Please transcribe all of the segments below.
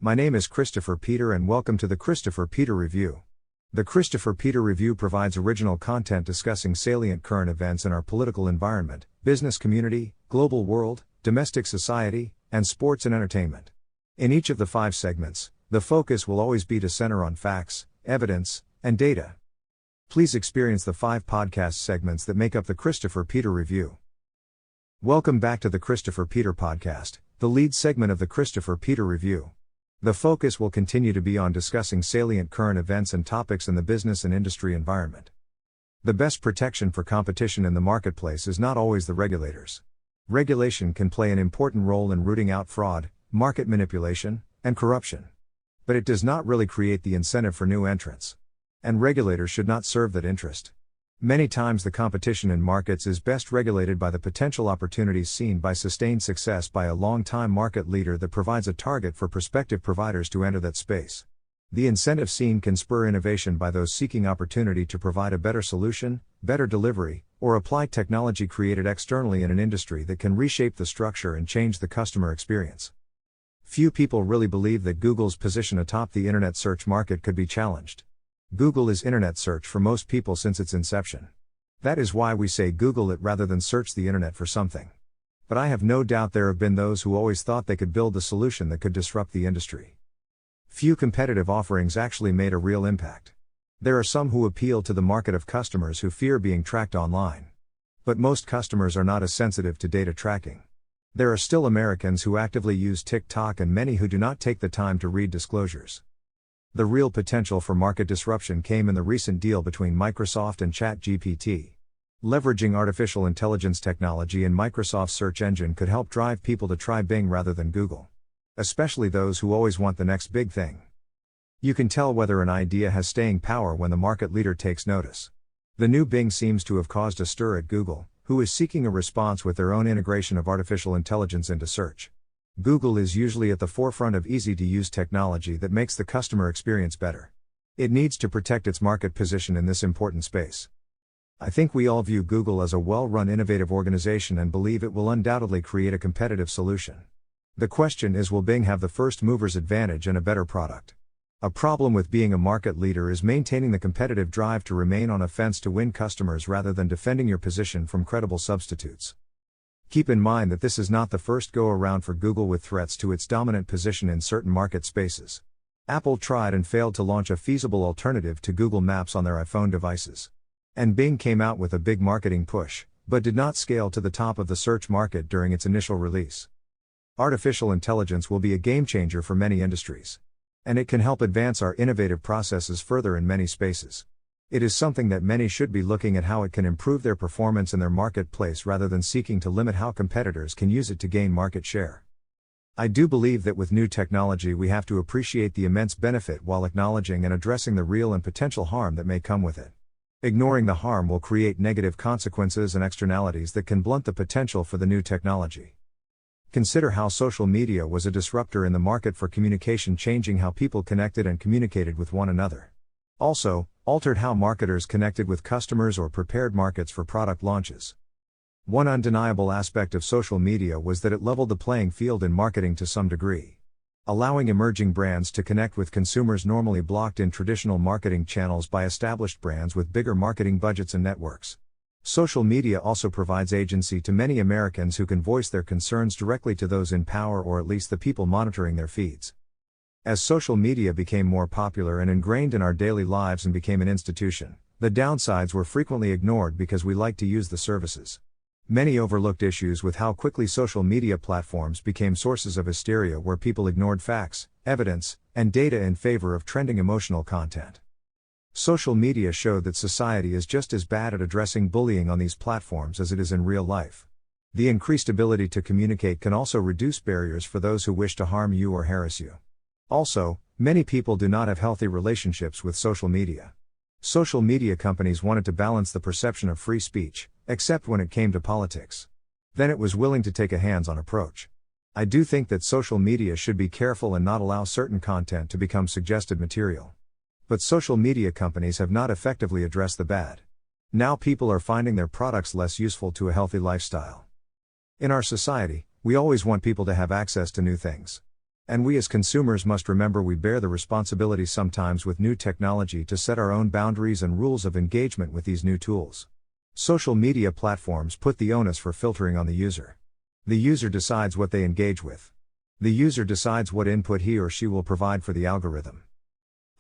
My name is Christopher Peter and welcome to the Christopher Peter Review. The Christopher Peter Review provides original content discussing salient current events in our political environment, business community, global world, domestic society, and sports and entertainment. In each of the 5 segments, the focus will always be to center on facts, evidence, and data. Please experience the 5 podcast segments that make up the Christopher Peter Review. Welcome back to the Christopher Peter Podcast, the lead segment of the Christopher Peter Review. The focus will continue to be on discussing salient current events and topics in the business and industry environment. The best protection for competition in the marketplace is not always the regulators. Regulation can play an important role in rooting out fraud, market manipulation, and corruption. But it does not really create the incentive for new entrants. And regulators should not serve that interest. Many times the competition in markets is best regulated by the potential opportunities seen by sustained success by a long-time market leader that provides a target for prospective providers to enter that space. The incentive seen can spur innovation by those seeking opportunity to provide a better solution, better delivery, or apply technology created externally in an industry that can reshape the structure and change the customer experience. Few people really believe that Google's position atop the internet search market could be challenged. Google is internet search for most people since its inception. That is why we say Google it rather than search the internet for something. But I have no doubt there have been those who always thought they could build the solution that could disrupt the industry. Few competitive offerings actually made a real impact. There are some who appeal to the market of customers who fear being tracked online. But most customers are not as sensitive to data tracking. There are still Americans who actively use TikTok and many who do not take the time to read disclosures. The real potential for market disruption came in the recent deal between Microsoft and ChatGPT. Leveraging artificial intelligence technology in Microsoft's search engine could help drive people to try Bing rather than Google. Especially those who always want the next big thing. You can tell whether an idea has staying power when the market leader takes notice. The new Bing seems to have caused a stir at Google, who is seeking a response with their own integration of artificial intelligence into search. Google is usually at the forefront of easy-to-use technology that makes the customer experience better. It needs to protect its market position in this important space. I think we all view Google as a well-run innovative organization and believe it will undoubtedly create a competitive solution. The question is, will Bing have the first mover's advantage and a better product? A problem with being a market leader is maintaining the competitive drive to remain on offense to win customers rather than defending your position from credible substitutes. Keep in mind that this is not the first go-around for Google with threats to its dominant position in certain market spaces. Apple tried and failed to launch a feasible alternative to Google Maps on their iPhone devices. And Bing came out with a big marketing push, but did not scale to the top of the search market during its initial release. Artificial intelligence will be a game-changer for many industries. And it can help advance our innovative processes further in many spaces. It is something that many should be looking at how it can improve their performance in their marketplace rather than seeking to limit how competitors can use it to gain market share. I do believe that with new technology we have to appreciate the immense benefit while acknowledging and addressing the real and potential harm that may come with it. Ignoring the harm will create negative consequences and externalities that can blunt the potential for the new technology. Consider how social media was a disruptor in the market for communication, changing how people connected and communicated with one another. Also, altered how marketers connected with customers or prepared markets for product launches. One undeniable aspect of social media was that it leveled the playing field in marketing to some degree. Allowing emerging brands to connect with consumers normally blocked in traditional marketing channels by established brands with bigger marketing budgets and networks. Social media also provides agency to many Americans who can voice their concerns directly to those in power or at least the people monitoring their feeds. As social media became more popular and ingrained in our daily lives and became an institution, the downsides were frequently ignored because we like to use the services. Many overlooked issues with how quickly social media platforms became sources of hysteria where people ignored facts, evidence, and data in favor of trending emotional content. Social media showed that society is just as bad at addressing bullying on these platforms as it is in real life. The increased ability to communicate can also reduce barriers for those who wish to harm you or harass you. Also, many people do not have healthy relationships with social media. Social media companies wanted to balance the perception of free speech, except when it came to politics. Then it was willing to take a hands-on approach. I do think that social media should be careful and not allow certain content to become suggested material. But social media companies have not effectively addressed the bad. Now people are finding their products less useful to a healthy lifestyle. In our society, we always want people to have access to new things. And we as consumers must remember we bear the responsibility sometimes with new technology to set our own boundaries and rules of engagement with these new tools. Social media platforms put the onus for filtering on the user. The user decides what they engage with. The user decides what input he or she will provide for the algorithm.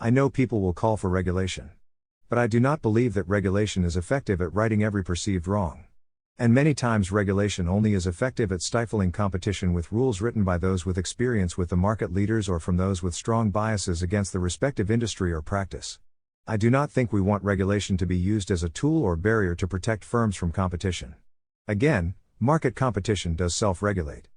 I know people will call for regulation. But I do not believe that regulation is effective at righting every perceived wrong. And many times regulation only is effective at stifling competition with rules written by those with experience with the market leaders or from those with strong biases against the respective industry or practice. I do not think we want regulation to be used as a tool or barrier to protect firms from competition. Again, market competition does self-regulate.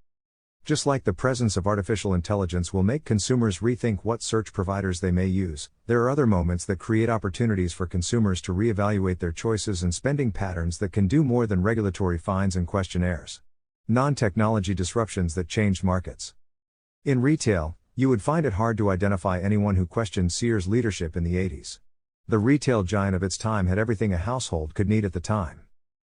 Just like the presence of artificial intelligence will make consumers rethink what search providers they may use, there are other moments that create opportunities for consumers to reevaluate their choices and spending patterns that can do more than regulatory fines and questionnaires. Non-technology disruptions that changed markets. In retail, you would find it hard to identify anyone who questioned Sears' leadership in the 80s. The retail giant of its time had everything a household could need at the time.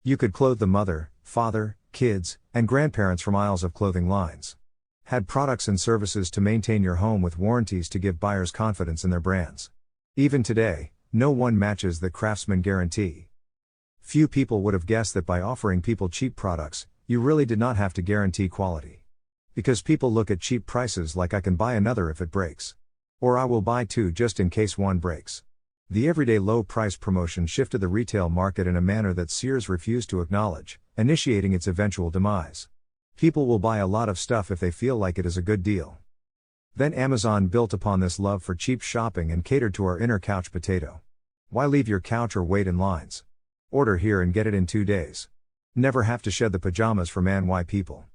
You could clothe the mother, father, kids, and grandparents from aisles of clothing lines. Had products and services to maintain your home with warranties to give buyers confidence in their brands. Even today, no one matches the Craftsman guarantee. Few people would have guessed that by offering people cheap products, you really did not have to guarantee quality. Because people look at cheap prices like I can buy another if it breaks. Or I will buy two just in case one breaks. The everyday low price promotion shifted the retail market in a manner that Sears refused to acknowledge, initiating its eventual demise. People will buy a lot of stuff if they feel like it is a good deal. Then Amazon built upon this love for cheap shopping and catered to our inner couch potato. Why leave your couch or wait in lines? Order here and get it in 2 days. Never have to shed the pajamas for man-why people.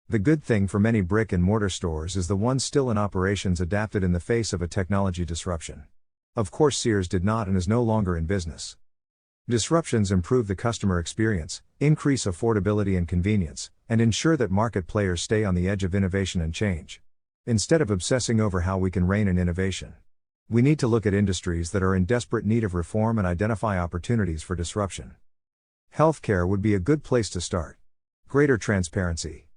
The good thing for many brick and mortar stores is the ones still in operations adapted in the face of a technology disruption. Of course Sears did not and is no longer in business. Disruptions improve the customer experience, increase affordability and convenience, and ensure that market players stay on the edge of innovation and change. Instead of obsessing over how we can rein in innovation, we need to look at industries that are in desperate need of reform and identify opportunities for disruption. Healthcare would be a good place to start. Greater transparency.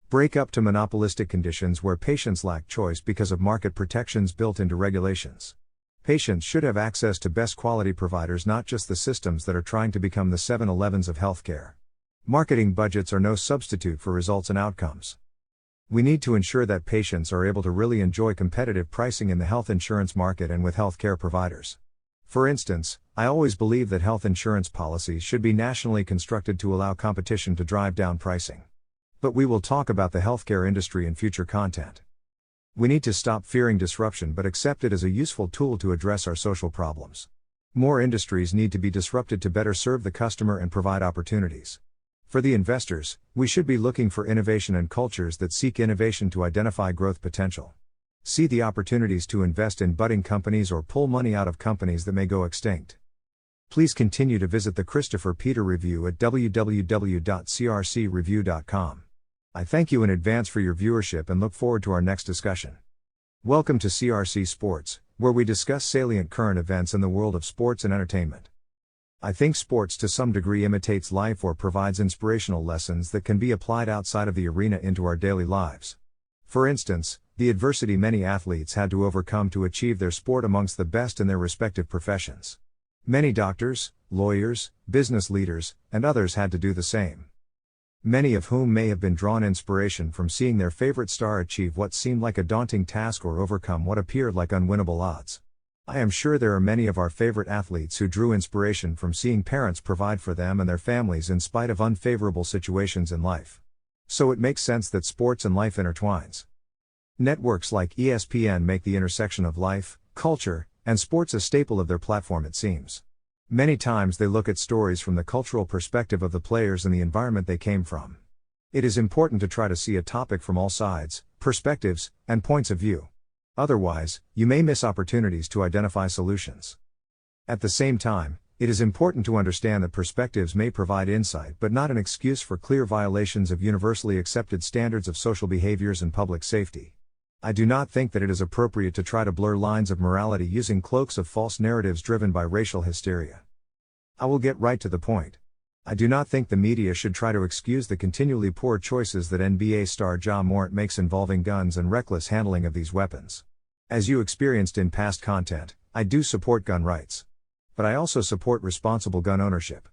Break up to monopolistic conditions where patients lack choice because of market protections built into regulations. Patients should have access to best quality providers, not just the systems that are trying to become the 7-Elevens of healthcare. Marketing budgets are no substitute for results and outcomes. We need to ensure that patients are able to really enjoy competitive pricing in the health insurance market and with healthcare providers. For instance, I always believe that health insurance policies should be nationally constructed to allow competition to drive down pricing. But we will talk about the healthcare industry in future content. We need to stop fearing disruption but accept it as a useful tool to address our social problems. More industries need to be disrupted to better serve the customer and provide opportunities. For the investors, we should be looking for innovation and cultures that seek innovation to identify growth potential. See the opportunities to invest in budding companies or pull money out of companies that may go extinct. Please continue to visit the Christopher Peter Review at www.crcreview.com. I thank you in advance for your viewership and look forward to our next discussion. Welcome to CRC Sports, where we discuss salient current events in the world of sports and entertainment. I think sports to some degree imitates life or provides inspirational lessons that can be applied outside of the arena into our daily lives. For instance, the adversity many athletes had to overcome to achieve their sport amongst the best in their respective professions. Many doctors, lawyers, business leaders, and others had to do the same. Many of whom may have been drawn inspiration from seeing their favorite star achieve what seemed like a daunting task or overcome what appeared like unwinnable odds. I am sure there are many of our favorite athletes who drew inspiration from seeing parents provide for them and their families in spite of unfavorable situations in life. So it makes sense that sports and life intertwines. Networks like ESPN make the intersection of life, culture, and sports a staple of their platform, it seems. Many times they look at stories from the cultural perspective of the players and the environment they came from. It is important to try to see a topic from all sides, perspectives, and points of view. Otherwise, you may miss opportunities to identify solutions. At the same time, it is important to understand that perspectives may provide insight but not an excuse for clear violations of universally accepted standards of social behaviors and public safety. I do not think that it is appropriate to try to blur lines of morality using cloaks of false narratives driven by racial hysteria. I will get right to the point. I do not think the media should try to excuse the continually poor choices that NBA star Ja Morant makes involving guns and reckless handling of these weapons. As you experienced in past content, I do support gun rights. But I also support responsible gun ownership.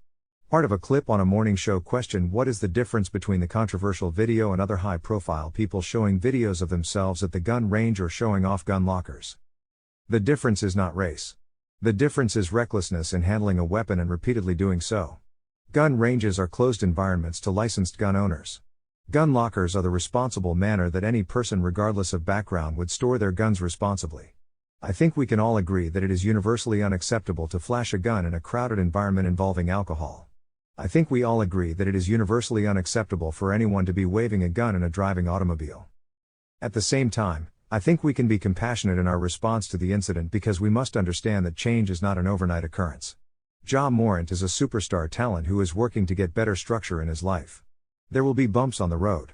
Part of a clip on a morning show questioned what is the difference between the controversial video and other high-profile people showing videos of themselves at the gun range or showing off gun lockers. The difference is not race. The difference is recklessness in handling a weapon and repeatedly doing so. Gun ranges are closed environments to licensed gun owners. Gun lockers are the responsible manner that any person regardless of background would store their guns responsibly. I think we can all agree that it is universally unacceptable to flash a gun in a crowded environment involving alcohol. I think we all agree that it is universally unacceptable for anyone to be waving a gun in a driving automobile. At the same time, I think we can be compassionate in our response to the incident because we must understand that change is not an overnight occurrence. Ja Morant is a superstar talent who is working to get better structure in his life. There will be bumps on the road.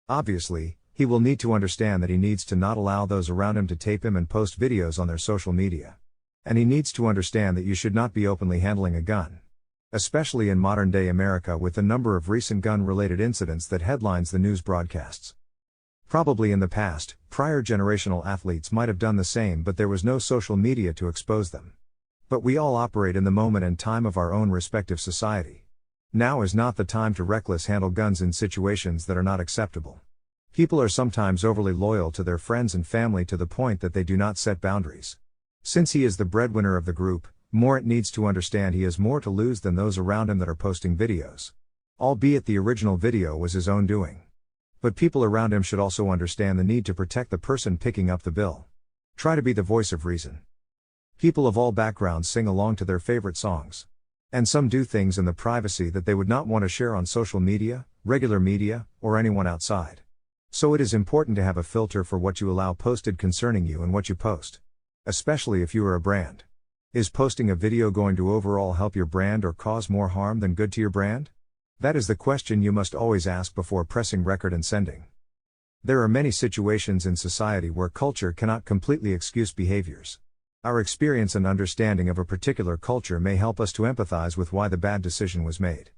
Obviously, he will need to understand that he needs to not allow those around him to tape him and post videos on their social media. And he needs to understand that you should not be openly handling a gun. Especially in modern-day America with the number of recent gun-related incidents that headlines the news broadcasts. Probably in the past, prior generational athletes might have done the same, but there was no social media to expose them. But we all operate in the moment and time of our own respective society. Now is not the time to reckless handle guns in situations that are not acceptable. People are sometimes overly loyal to their friends and family to the point that they do not set boundaries. Since he is the breadwinner of the group, Morant needs to understand he has more to lose than those around him that are posting videos. Albeit the original video was his own doing. But people around him should also understand the need to protect the person picking up the bill. Try to be the voice of reason. People of all backgrounds sing along to their favorite songs. And some do things in the privacy that they would not want to share on social media, regular media, or anyone outside. So it is important to have a filter for what you allow posted concerning you and what you post. Especially if you are a brand. Is posting a video going to overall help your brand or cause more harm than good to your brand? That is the question you must always ask before pressing record and sending. There are many situations in society where culture cannot completely excuse behaviors. Our experience and understanding of a particular culture may help us to empathize with why the bad decision was made.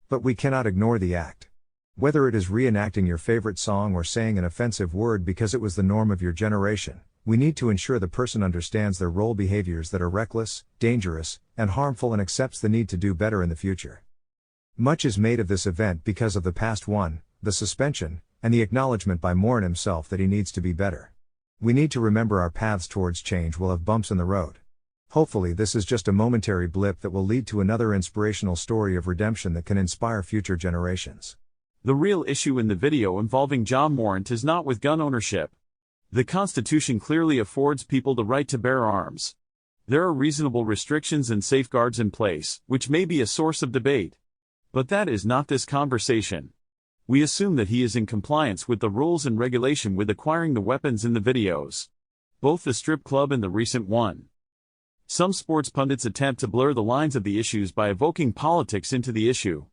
But we cannot ignore the act. Whether it is reenacting your favorite song or saying an offensive word because it was the norm of your generation, we need to ensure the person understands their role behaviors that are reckless, dangerous, and harmful and accepts the need to do better in the future. Much is made of this event because of the past one, the suspension, and the acknowledgement by Morant himself that he needs to be better. We need to remember our paths towards change will have bumps in the road. Hopefully this is just a momentary blip that will lead to another inspirational story of redemption that can inspire future generations. The real issue in the video involving Ja Morant is not with gun ownership. The Constitution clearly affords people the right to bear arms. There are reasonable restrictions and safeguards in place, which may be a source of debate. But that is not this conversation. We assume that he is in compliance with the rules and regulation with acquiring the weapons in the videos. Both the strip club and the recent one. Some sports pundits attempt to blur the lines of the issues by evoking politics into the issue.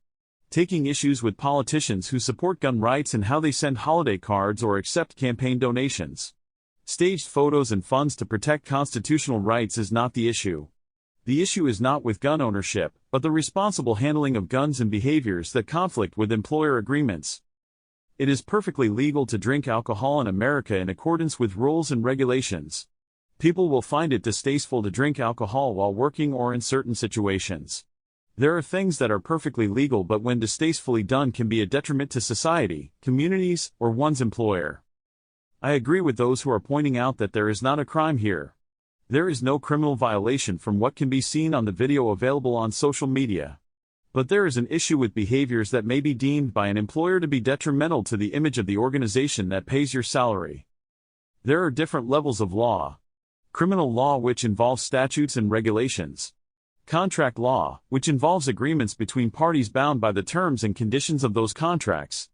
Taking issues with politicians who support gun rights and how they send holiday cards or accept campaign donations. Staged photos and funds to protect constitutional rights is not the issue. The issue is not with gun ownership, but the responsible handling of guns and behaviors that conflict with employer agreements. It is perfectly legal to drink alcohol in America in accordance with rules and regulations. People will find it distasteful to drink alcohol while working or in certain situations. There are things that are perfectly legal but when distastefully done can be a detriment to society, communities, or one's employer. I agree with those who are pointing out that there is not a crime here. There is no criminal violation from what can be seen on the video available on social media. But there is an issue with behaviors that may be deemed by an employer to be detrimental to the image of the organization that pays your salary. There are different levels of law. Criminal law, which involves statutes and regulations. Contract law, which involves agreements between parties bound by the terms and conditions of those contracts.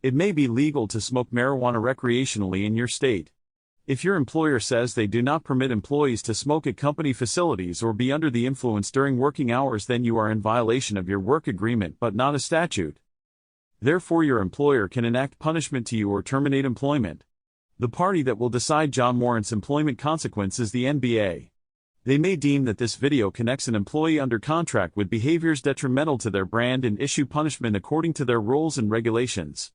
It may be legal to smoke marijuana recreationally in your state. If your employer says they do not permit employees to smoke at company facilities or be under the influence during working hours, then you are in violation of your work agreement but not a statute. Therefore your employer can enact punishment to you or terminate employment. The party that will decide Ja Morant's employment consequence is the NBA. They may deem that this video connects an employee under contract with behaviors detrimental to their brand and issue punishment according to their rules and regulations.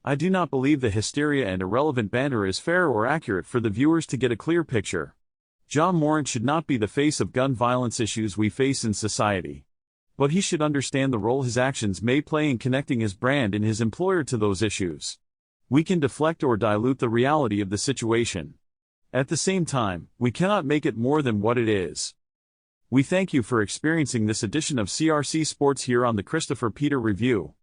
I do not believe the hysteria and irrelevant banter is fair or accurate for the viewers to get a clear picture. John Morant should not be the face of gun violence issues we face in society. But he should understand the role his actions may play in connecting his brand and his employer to those issues. We can deflect or dilute the reality of the situation. At the same time, we cannot make it more than what it is. We thank you for experiencing this edition of CRC Sports here on the Christopher Peter Review.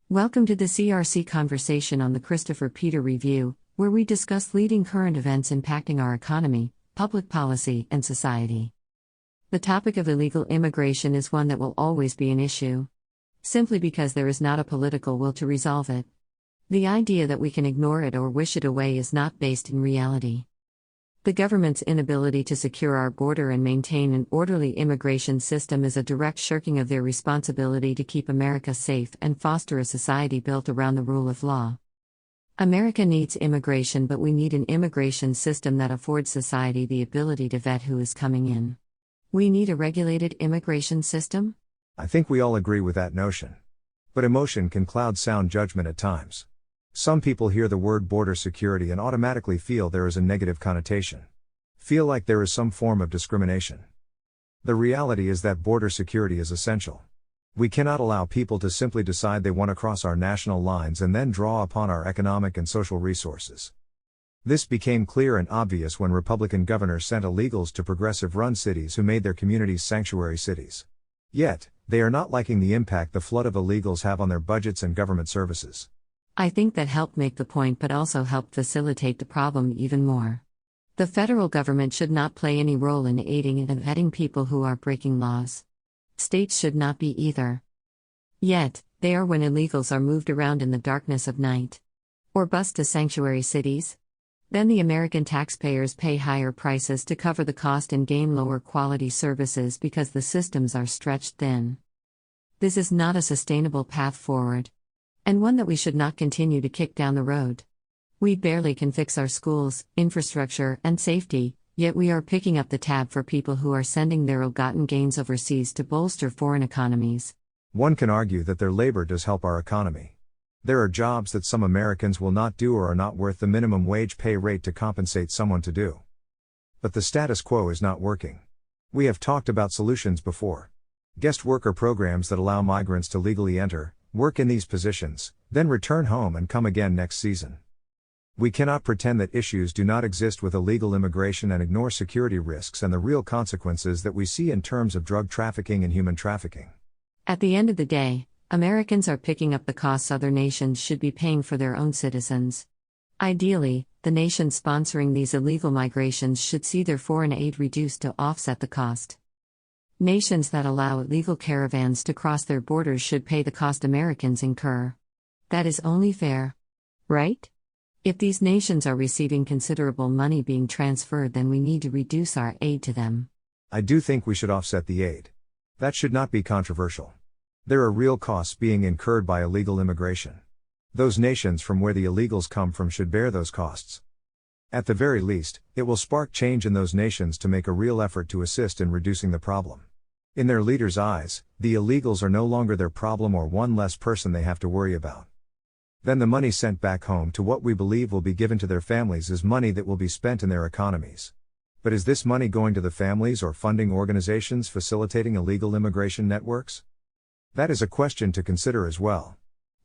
Welcome to the CRC Conversation on the Christopher Peter Review, where we discuss leading current events impacting our economy, public policy, and society. The topic of illegal immigration is one that will always be an issue, simply because there is not a political will to resolve it. The idea that we can ignore it or wish it away is not based in reality. The government's inability to secure our border and maintain an orderly immigration system is a direct shirking of their responsibility to keep America safe and foster a society built around the rule of law. America needs immigration, but we need an immigration system that affords society the ability to vet who is coming in. We need a regulated immigration system? I think we all agree with that notion. But emotion can cloud sound judgment at times. Some people hear the word border security and automatically feel there is a negative connotation. Feel like there is some form of discrimination. The reality is that border security is essential. We cannot allow people to simply decide they want to cross our national lines and then draw upon our economic and social resources. This became clear and obvious when Republican governors sent illegals to progressive-run cities who made their communities sanctuary cities. Yet, they are not liking the impact the flood of illegals have on their budgets and government services. I think that helped make the point but also helped facilitate the problem even more. The federal government should not play any role in aiding and abetting people who are breaking laws. States should not be either. Yet, they are when illegals are moved around in the darkness of night. Or bused to sanctuary cities. Then the American taxpayers pay higher prices to cover the cost and gain lower quality services because the systems are stretched thin. This is not a sustainable path forward, and one that we should not continue to kick down the road. We barely can fix our schools, infrastructure, and safety, yet we are picking up the tab for people who are sending their ill-gotten gains overseas to bolster foreign economies. One can argue that their labor does help our economy. There are jobs that some Americans will not do or are not worth the minimum wage pay rate to compensate someone to do. But the status quo is not working. We have talked about solutions before. Guest worker programs that allow migrants to legally enter, work in these positions, then return home and come again next season. We cannot pretend that issues do not exist with illegal immigration and ignore security risks and the real consequences that we see in terms of drug trafficking and human trafficking. At the end of the day, Americans are picking up the costs other nations should be paying for their own citizens. Ideally, the nations sponsoring these illegal migrations should see their foreign aid reduced to offset the cost. Nations that allow illegal caravans to cross their borders should pay the cost Americans incur. That is only fair. Right? If these nations are receiving considerable money being transferred, then we need to reduce our aid to them. I do think we should offset the aid. That should not be controversial. There are real costs being incurred by illegal immigration. Those nations from where the illegals come from should bear those costs. At the very least, it will spark change in those nations to make a real effort to assist in reducing the problem. In their leaders' eyes, the illegals are no longer their problem or one less person they have to worry about. Then the money sent back home to what we believe will be given to their families is money that will be spent in their economies. But is this money going to the families or funding organizations facilitating illegal immigration networks? That is a question to consider as well.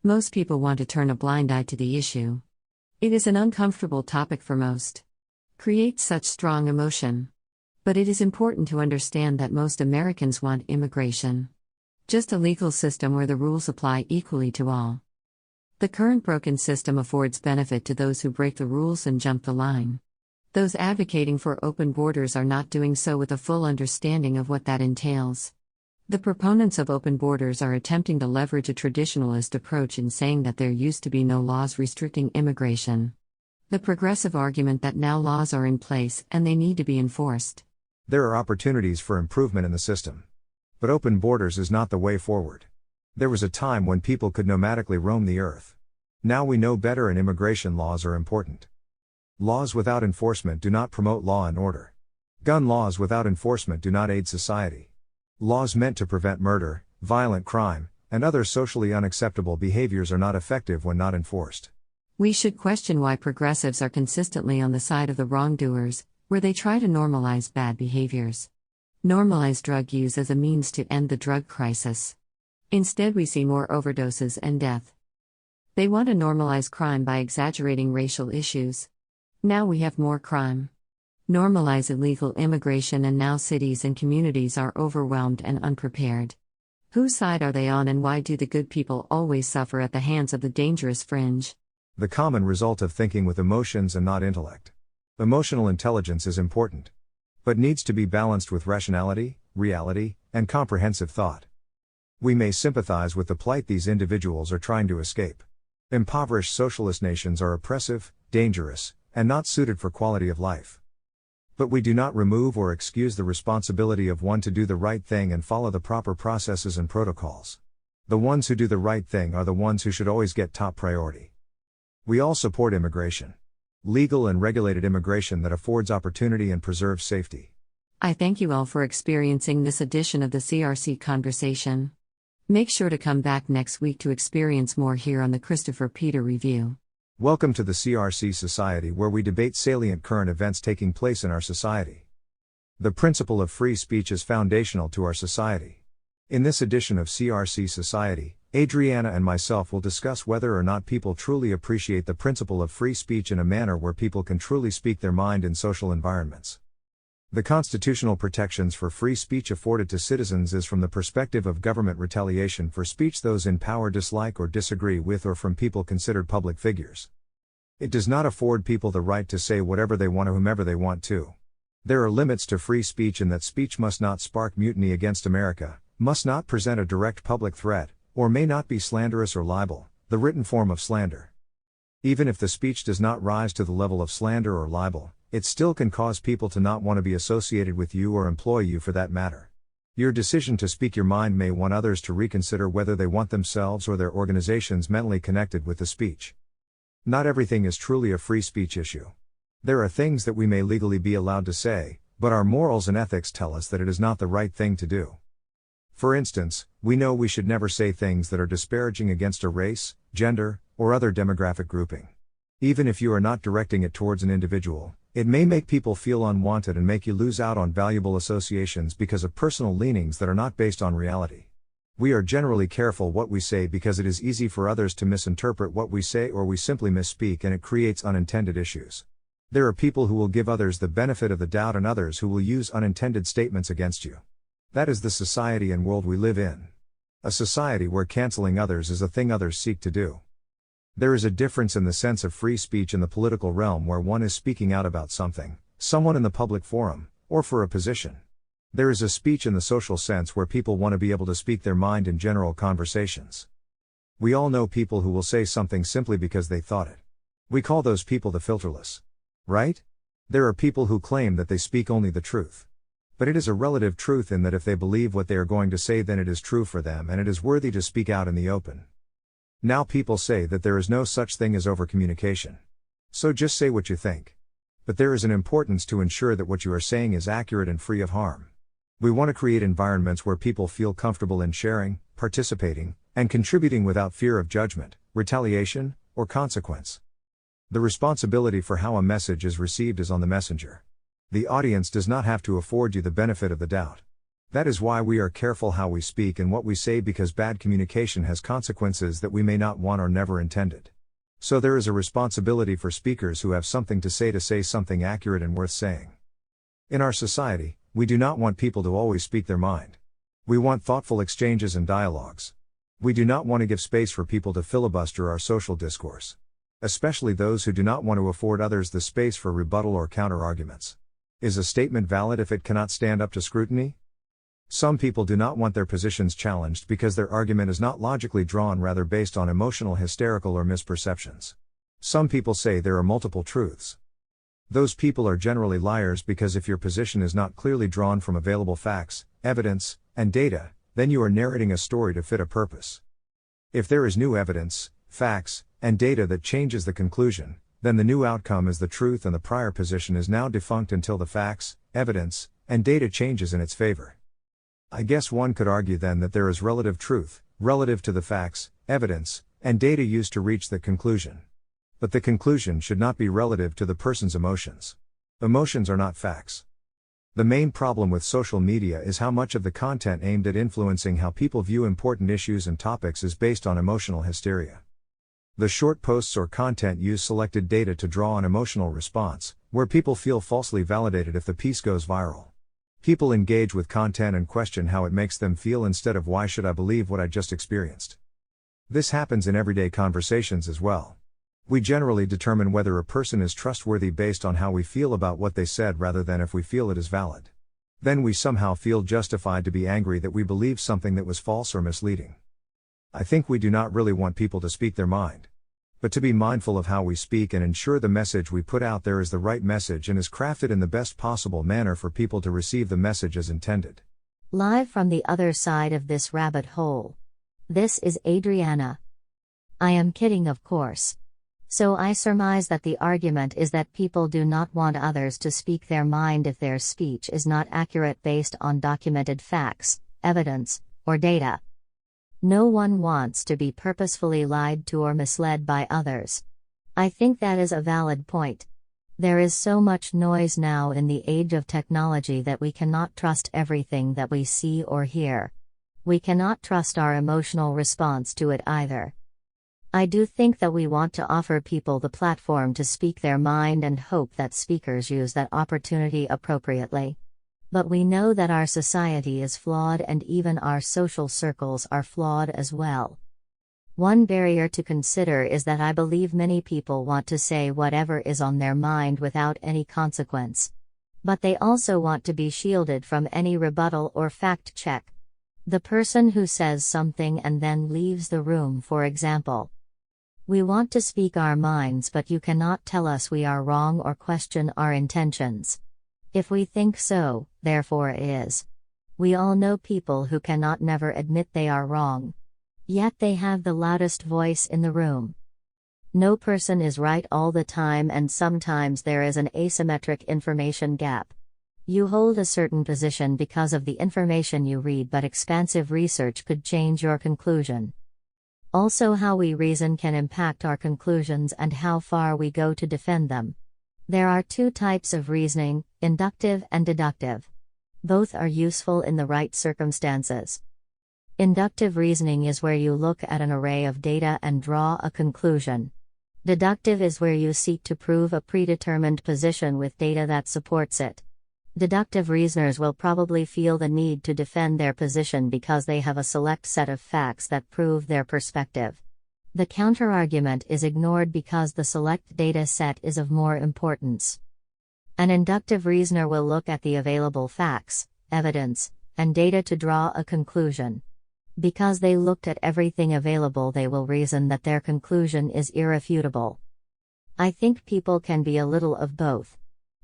Most people want to turn a blind eye to the issue. It is an uncomfortable topic for most. Creates such strong emotion. But it is important to understand that most Americans want immigration. Just a legal system where the rules apply equally to all. The current broken system affords benefit to those who break the rules and jump the line. Those advocating for open borders are not doing so with a full understanding of what that entails. The proponents of open borders are attempting to leverage a traditionalist approach in saying that there used to be no laws restricting immigration. The progressive argument that now laws are in place and they need to be enforced. There are opportunities for improvement in the system. But open borders is not the way forward. There was a time when people could nomadically roam the earth. Now we know better and immigration laws are important. Laws without enforcement do not promote law and order. Gun laws without enforcement do not aid society. Laws meant to prevent murder, violent crime, and other socially unacceptable behaviors are not effective when not enforced. We should question why progressives are consistently on the side of the wrongdoers, where they try to normalize bad behaviors. Normalize drug use as a means to end the drug crisis. Instead, we see more overdoses and death. They want to normalize crime by exaggerating racial issues. Now we have more crime. Normalize illegal immigration, and now cities and communities are overwhelmed and unprepared. Whose side are they on, and why do the good people always suffer at the hands of the dangerous fringe? The common result of thinking with emotions and not intellect. Emotional intelligence is important, but needs to be balanced with rationality, reality, and comprehensive thought. We may sympathize with the plight these individuals are trying to escape. Impoverished socialist nations are oppressive, dangerous, and not suited for quality of life. But we do not remove or excuse the responsibility of one to do the right thing and follow the proper processes and protocols. The ones who do the right thing are the ones who should always get top priority. We all support immigration. Legal and regulated immigration that affords opportunity and preserves safety. I thank you all for experiencing this edition of the CRC Conversation. Make sure to come back next week to experience more here on the Christopher Peter Review. Welcome to the CRC Society, where we debate salient current events taking place in our society. The principle of free speech is foundational to our society. In this edition of CRC Society, Adriana and myself will discuss whether or not people truly appreciate the principle of free speech in a manner where people can truly speak their mind in social environments. The constitutional protections for free speech afforded to citizens is from the perspective of government retaliation for speech those in power dislike or disagree with, or from people considered public figures. It does not afford people the right to say whatever they want to whomever they want to. There are limits to free speech in that speech must not spark mutiny against America, must not present a direct public threat, or may not be slanderous or libel, the written form of slander. Even if the speech does not rise to the level of slander or libel, it still can cause people to not want to be associated with you or employ you for that matter. Your decision to speak your mind may want others to reconsider whether they want themselves or their organizations mentally connected with the speech. Not everything is truly a free speech issue. There are things that we may legally be allowed to say, but our morals and ethics tell us that it is not the right thing to do. For instance, we know we should never say things that are disparaging against a race, gender, or other demographic grouping. Even if you are not directing it towards an individual, it may make people feel unwanted and make you lose out on valuable associations because of personal leanings that are not based on reality. We are generally careful what we say because it is easy for others to misinterpret what we say, or we simply misspeak and it creates unintended issues. There are people who will give others the benefit of the doubt and others who will use unintended statements against you. That is the society and world we live in. A society where canceling others is a thing others seek to do. There is a difference in the sense of free speech in the political realm, where one is speaking out about something, someone in the public forum, or for a position. There is a speech in the social sense where people want to be able to speak their mind in general conversations. We all know people who will say something simply because they thought it. We call those people the filterless. Right? There are people who claim that they speak only the truth. But it is a relative truth in that if they believe what they are going to say, then it is true for them and it is worthy to speak out in the open. Now people say that there is no such thing as overcommunication. So just say what you think. But there is an importance to ensure that what you are saying is accurate and free of harm. We want to create environments where people feel comfortable in sharing, participating, and contributing without fear of judgment, retaliation, or consequence. The responsibility for how a message is received is on the messenger. The audience does not have to afford you the benefit of the doubt. That is why we are careful how we speak and what we say, because bad communication has consequences that we may not want or never intended. So there is a responsibility for speakers who have something to say something accurate and worth saying. In our society, we do not want people to always speak their mind. We want thoughtful exchanges and dialogues. We do not want to give space for people to filibuster our social discourse. Especially those who do not want to afford others the space for rebuttal or counter-arguments. Is a statement valid if it cannot stand up to scrutiny? Some people do not want their positions challenged because their argument is not logically drawn, rather based on emotional, hysterical, or misperceptions. Some people say there are multiple truths. Those people are generally liars, because if your position is not clearly drawn from available facts, evidence, and data, then you are narrating a story to fit a purpose. If there is new evidence, facts, and data that changes the conclusion, then the new outcome is the truth and the prior position is now defunct until the facts, evidence, and data changes in its favor. I guess one could argue then that there is relative truth, relative to the facts, evidence, and data used to reach the conclusion. But the conclusion should not be relative to the person's emotions. Emotions are not facts. The main problem with social media is how much of the content aimed at influencing how people view important issues and topics is based on emotional hysteria. The short posts or content use selected data to draw an emotional response, where people feel falsely validated if the piece goes viral. People engage with content and question how it makes them feel instead of why should I believe what I just experienced. This happens in everyday conversations as well. We generally determine whether a person is trustworthy based on how we feel about what they said rather than if we feel it is valid. Then we somehow feel justified to be angry that we believe something that was false or misleading. I think we do not really want people to speak their mind, but to be mindful of how we speak and ensure the message we put out there is the right message and is crafted in the best possible manner for people to receive the message as intended. Live from the other side of this rabbit hole. This is Adriana. I am kidding, of course. So I surmise that the argument is that people do not want others to speak their mind if their speech is not accurate based on documented facts, evidence, or data. No one wants to be purposefully lied to or misled by others. I think that is a valid point. There is so much noise now in the age of technology that we cannot trust everything that we see or hear. We cannot trust our emotional response to it either. I do think that we want to offer people the platform to speak their mind and hope that speakers use that opportunity appropriately. But we know that our society is flawed and even our social circles are flawed as well. One barrier to consider is that I believe many people want to say whatever is on their mind without any consequence. But they also want to be shielded from any rebuttal or fact check. The person who says something and then leaves the room, for example. We want to speak our minds, but you cannot tell us we are wrong or question our intentions. If we think so, therefore it is. We all know people who cannot never admit they are wrong. Yet they have the loudest voice in the room. No person is right all the time, and sometimes there is an asymmetric information gap. You hold a certain position because of the information you read, but expansive research could change your conclusion. Also, how we reason can impact our conclusions and how far we go to defend them. There are two types of reasoning, inductive and deductive. Both are useful in the right circumstances. Inductive reasoning is where you look at an array of data and draw a conclusion. Deductive is where you seek to prove a predetermined position with data that supports it. Deductive reasoners will probably feel the need to defend their position because they have a select set of facts that prove their perspective. The counterargument is ignored because the select data set is of more importance. An inductive reasoner will look at the available facts, evidence, and data to draw a conclusion. Because they looked at everything available, they will reason that their conclusion is irrefutable. I think people can be a little of both.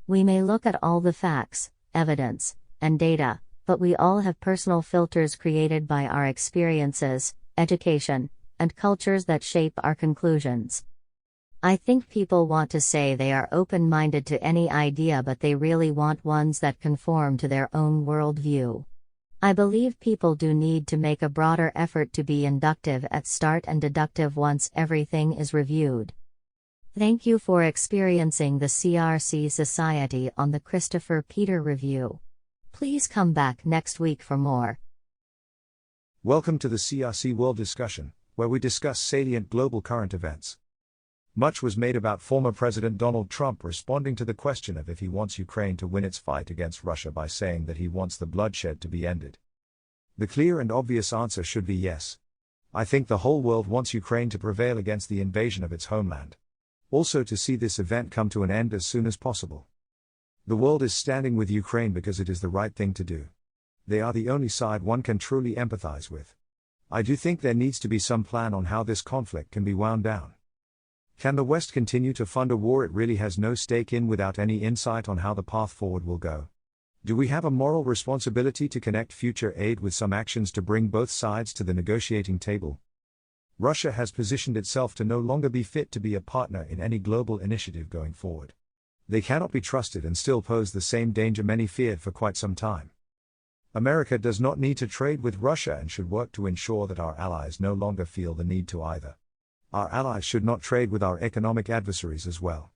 We may look at all the facts, evidence, and data, but we all have personal filters created by our experiences, education, and cultures that shape our conclusions. I think people want to say they are open-minded to any idea, but they really want ones that conform to their own worldview. I believe people do need to make a broader effort to be inductive at start and deductive once everything is reviewed. Thank you for experiencing the CRC Society on the Christopher Peter Review. Please come back next week for more. Welcome to the CRC World Discussion, where we discuss salient global current events. Much was made about former President Donald Trump responding to the question of if he wants Ukraine to win its fight against Russia by saying that he wants the bloodshed to be ended. The clear and obvious answer should be yes. I think the whole world wants Ukraine to prevail against the invasion of its homeland. Also to see this event come to an end as soon as possible. The world is standing with Ukraine because it is the right thing to do. They are the only side one can truly empathize with. I do think there needs to be some plan on how this conflict can be wound down. Can the West continue to fund a war it really has no stake in without any insight on how the path forward will go? Do we have a moral responsibility to connect future aid with some actions to bring both sides to the negotiating table? Russia has positioned itself to no longer be fit to be a partner in any global initiative going forward. They cannot be trusted and still pose the same danger many feared for quite some time. America does not need to trade with Russia and should work to ensure that our allies no longer feel the need to either. Our allies should not trade with our economic adversaries as well.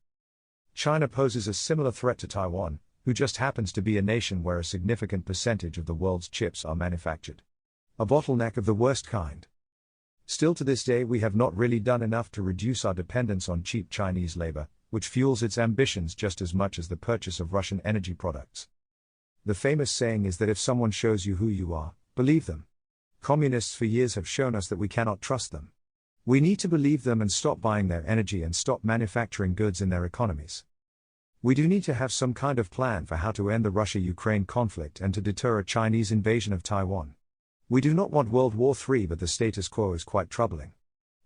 China poses a similar threat to Taiwan, who just happens to be a nation where a significant percentage of the world's chips are manufactured. A bottleneck of the worst kind. Still to this day we have not really done enough to reduce our dependence on cheap Chinese labor, which fuels its ambitions just as much as the purchase of Russian energy products. The famous saying is that if someone shows you who you are, believe them. Communists for years have shown us that we cannot trust them. We need to believe them and stop buying their energy and stop manufacturing goods in their economies. We do need to have some kind of plan for how to end the Russia-Ukraine conflict and to deter a Chinese invasion of Taiwan. We do not want World War III, but the status quo is quite troubling.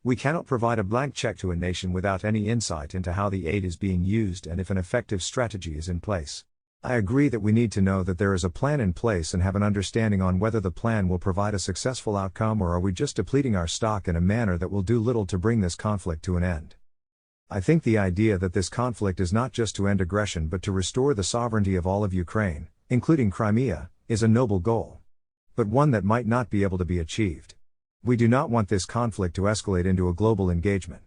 We cannot provide a blank check to a nation without any insight into how the aid is being used and if an effective strategy is in place. I agree that we need to know that there is a plan in place and have an understanding on whether the plan will provide a successful outcome, or are we just depleting our stock in a manner that will do little to bring this conflict to an end. I think the idea that this conflict is not just to end aggression but to restore the sovereignty of all of Ukraine, including Crimea, is a noble goal. But one that might not be able to be achieved. We do not want this conflict to escalate into a global engagement.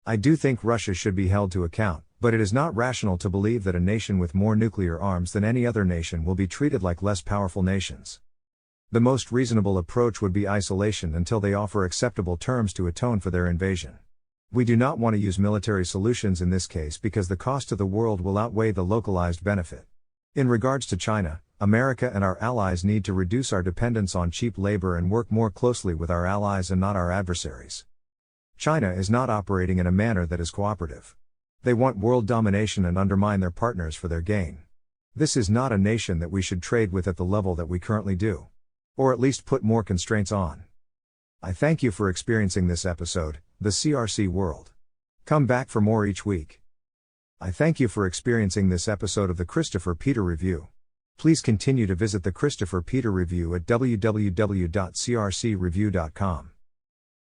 I do think Russia should be held to account, but it is not rational to believe that a nation with more nuclear arms than any other nation will be treated like less powerful nations. The most reasonable approach would be isolation until they offer acceptable terms to atone for their invasion. We do not want to use military solutions in this case because the cost to the world will outweigh the localized benefit. In regards to China, America and our allies need to reduce our dependence on cheap labor and work more closely with our allies and not our adversaries. China is not operating in a manner that is cooperative. They want world domination and undermine their partners for their gain. This is not a nation that we should trade with at the level that we currently do. Or at least put more constraints on. I thank you for experiencing this episode, The CRC World. Come back for more each week. I thank you for experiencing this episode of the Christopher Peter Review. Please continue to visit the Christopher Peter Review at www.crcreview.com.